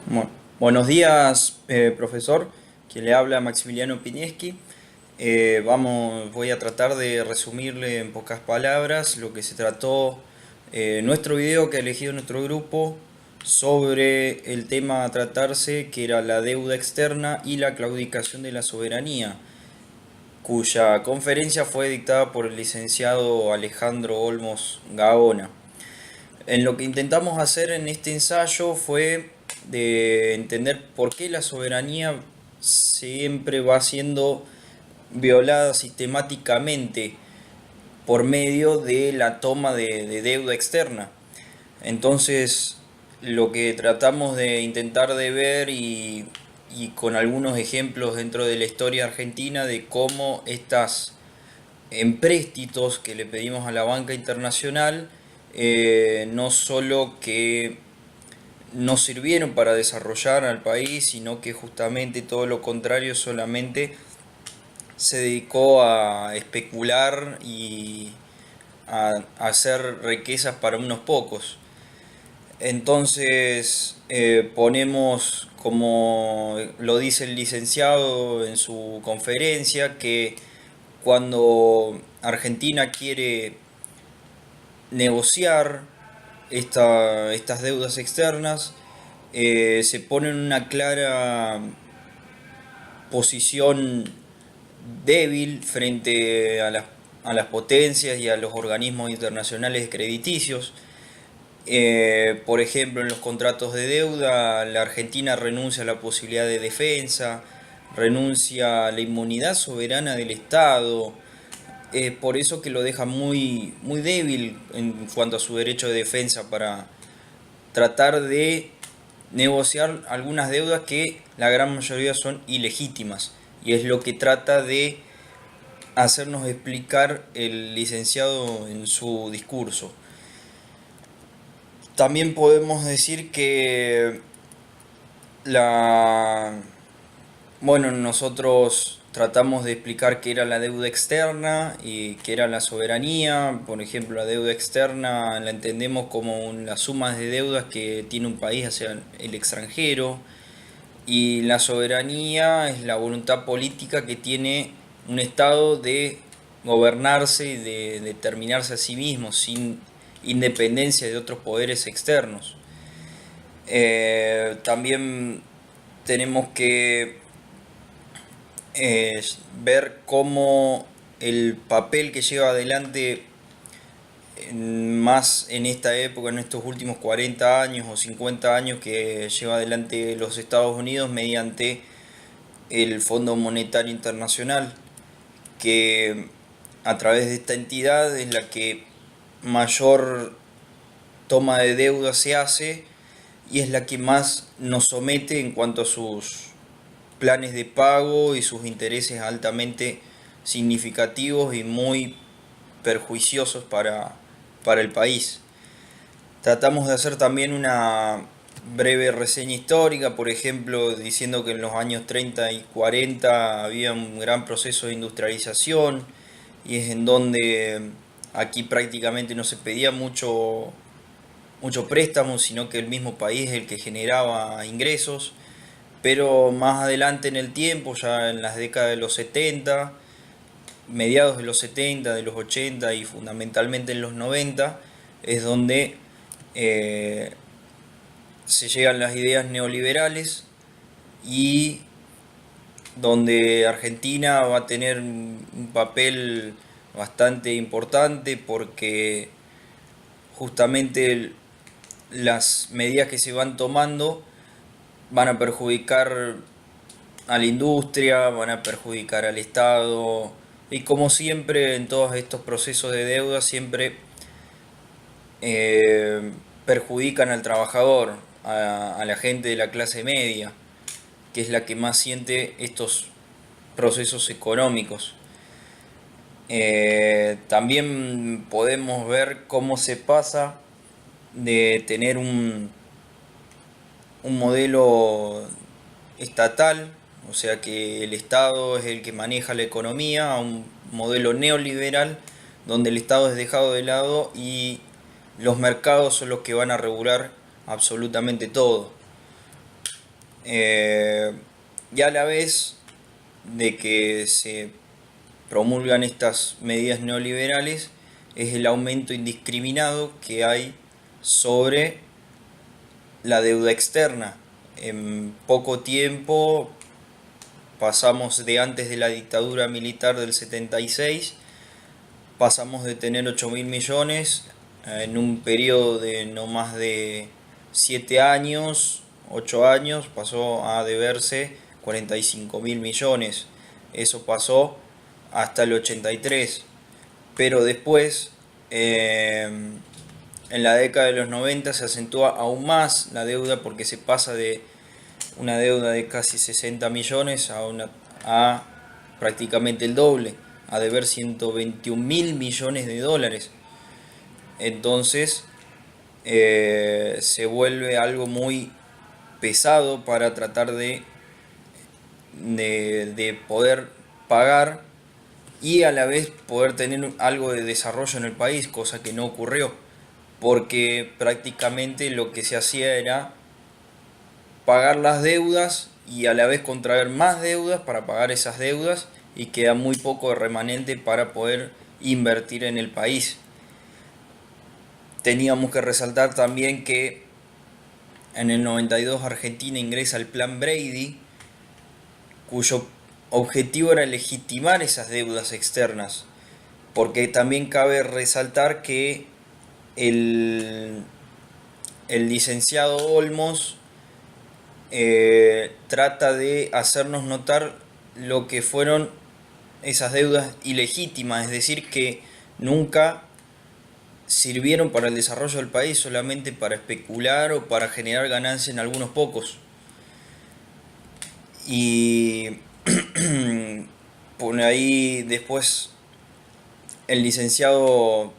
Bueno, buenos días, profesor. Quien le habla Maximiliano Pinieski. Voy a tratar de resumirle en pocas palabras lo que se trató nuestro video que ha elegido nuestro grupo sobre el tema a tratarse, que era la deuda externa y la claudicación de la soberanía, cuya conferencia fue dictada por el licenciado Alejandro Olmos Gaona. En lo que intentamos hacer en este ensayo fue de entender por qué la soberanía siempre va siendo violada sistemáticamente por medio de la toma de deuda externa. Entonces, lo que tratamos de intentar de ver y con algunos ejemplos dentro de la historia argentina de cómo estas empréstitos que le pedimos a la banca internacional no solo que no sirvieron para desarrollar al país, sino que justamente todo lo contrario, solamente se dedicó a especular y a hacer riquezas para unos pocos. Entonces ponemos, como lo dice el licenciado en su conferencia, que cuando Argentina quiere negociar estas deudas externas, se pone en una clara posición débil frente a las potencias y a los organismos internacionales crediticios. Por ejemplo, en los contratos de deuda, la Argentina renuncia a la posibilidad de defensa, renuncia a la inmunidad soberana del Estado. Es por eso que lo deja muy débil en cuanto a su derecho de defensa para tratar de negociar algunas deudas que la gran mayoría son ilegítimas. Y es lo que trata de hacernos explicar el licenciado en su discurso. También podemos decir que la bueno, nosotros tratamos de explicar qué era la deuda externa y qué era la soberanía. Por ejemplo, la deuda externa la entendemos como la suma de deudas que tiene un país hacia el extranjero, y la soberanía es la voluntad política que tiene un Estado de gobernarse y de determinarse a sí mismo sin independencia de otros poderes externos. También tenemos que ver cómo el papel que lleva adelante más en esta época, en estos últimos 40 años o 50 años que lleva adelante los Estados Unidos mediante el Fondo Monetario Internacional, que a través de esta entidad es la que mayor toma de deuda se hace y es la que más nos somete en cuanto a sus planes de pago y sus intereses altamente significativos y muy perjuiciosos para el país. Tratamos de hacer también una breve reseña histórica, por ejemplo, diciendo que en los años 30 y 40 había un gran proceso de industrialización y es en donde aquí prácticamente no se pedía mucho préstamo, sino que el mismo país es el que generaba ingresos. Pero más adelante en el tiempo, ya en las décadas de los 70, mediados de los 70, de los 80 y fundamentalmente en los 90, es donde eh, se llegan las ideas neoliberales y donde Argentina va a tener un papel bastante importante porque justamente las medidas que se van tomando van a perjudicar a la industria, van a perjudicar al Estado y como siempre en todos estos procesos de deuda siempre eh, perjudican al trabajador, a la gente de la clase media, que es la que más siente estos procesos económicos. También podemos ver cómo se pasa de tener un modelo estatal, o sea que el Estado es el que maneja la economía, a un modelo neoliberal donde el Estado es dejado de lado y los mercados son los que van a regular absolutamente todo. Eh, y a la vez de que se promulgan estas medidas neoliberales, es el aumento indiscriminado que hay sobre la deuda externa. En poco tiempo pasamos de antes de la dictadura militar del 76, pasamos de tener 8.000 millones en un periodo de no más de 7 años, 8 años, pasó a deberse 45.000 millones. Eso pasó hasta el 83. Pero después, en la década de los 90 se acentúa aún más la deuda porque se pasa de una deuda de casi 60 millones a prácticamente el doble, a deber 121.000 millones de dólares. Entonces se vuelve algo muy pesado para tratar de poder pagar y a la vez poder tener algo de desarrollo en el país, cosa que no ocurrió, porque prácticamente lo que se hacía era pagar las deudas y a la vez contraer más deudas para pagar esas deudas, y queda muy poco de remanente para poder invertir en el país. Teníamos que resaltar también que en el 92 Argentina ingresa al Plan Brady, cuyo objetivo era legitimar esas deudas externas, porque también cabe resaltar que el, el licenciado Olmos trata de hacernos notar lo que fueron esas deudas ilegítimas, es decir, que nunca sirvieron para el desarrollo del país, solamente para especular o para generar ganancia en algunos pocos. Y por ahí después el licenciado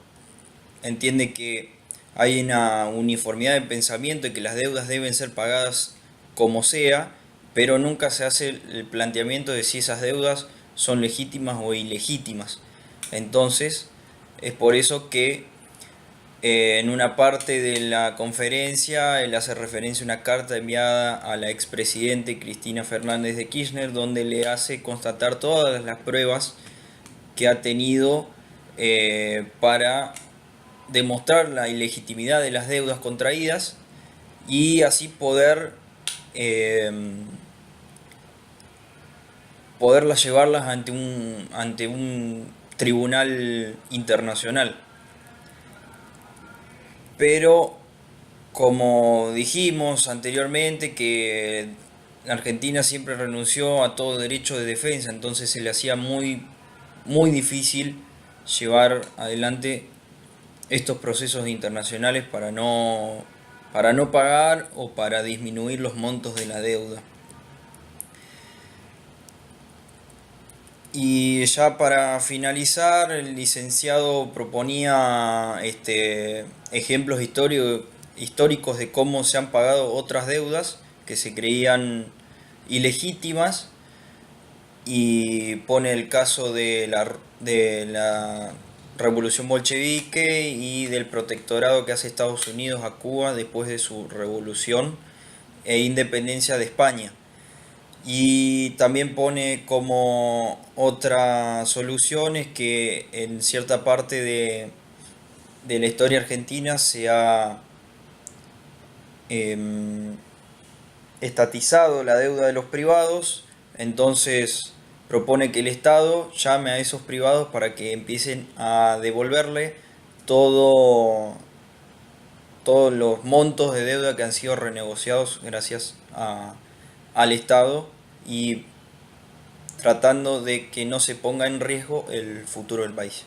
entiende que hay una uniformidad de pensamiento y que las deudas deben ser pagadas como sea, pero nunca se hace el planteamiento de si esas deudas son legítimas o ilegítimas. Entonces, es por eso que en una parte de la conferencia él hace referencia a una carta enviada a la expresidente Cristina Fernández de Kirchner, donde le hace constatar todas las pruebas que ha tenido para demostrar la ilegitimidad de las deudas contraídas y así eh, poderlas llevarlas ante un tribunal internacional. Pero como dijimos anteriormente, que la Argentina siempre renunció a todo derecho de defensa, entonces se le hacía muy difícil llevar adelante estos procesos internacionales para no pagar o para disminuir los montos de la deuda. Y ya para finalizar, el licenciado proponía ejemplos históricos de cómo se han pagado otras deudas que se creían ilegítimas, y pone el caso de la revolución bolchevique y del protectorado que hace Estados Unidos a Cuba después de su revolución e independencia de España. Y también pone como otra solución es que en cierta parte de la historia argentina se ha em, estatizado la deuda de los privados, entonces propone que el Estado llame a esos privados para que empiecen a devolverle todo, todos los montos de deuda que han sido renegociados gracias al Estado, y tratando de que no se ponga en riesgo el futuro del país.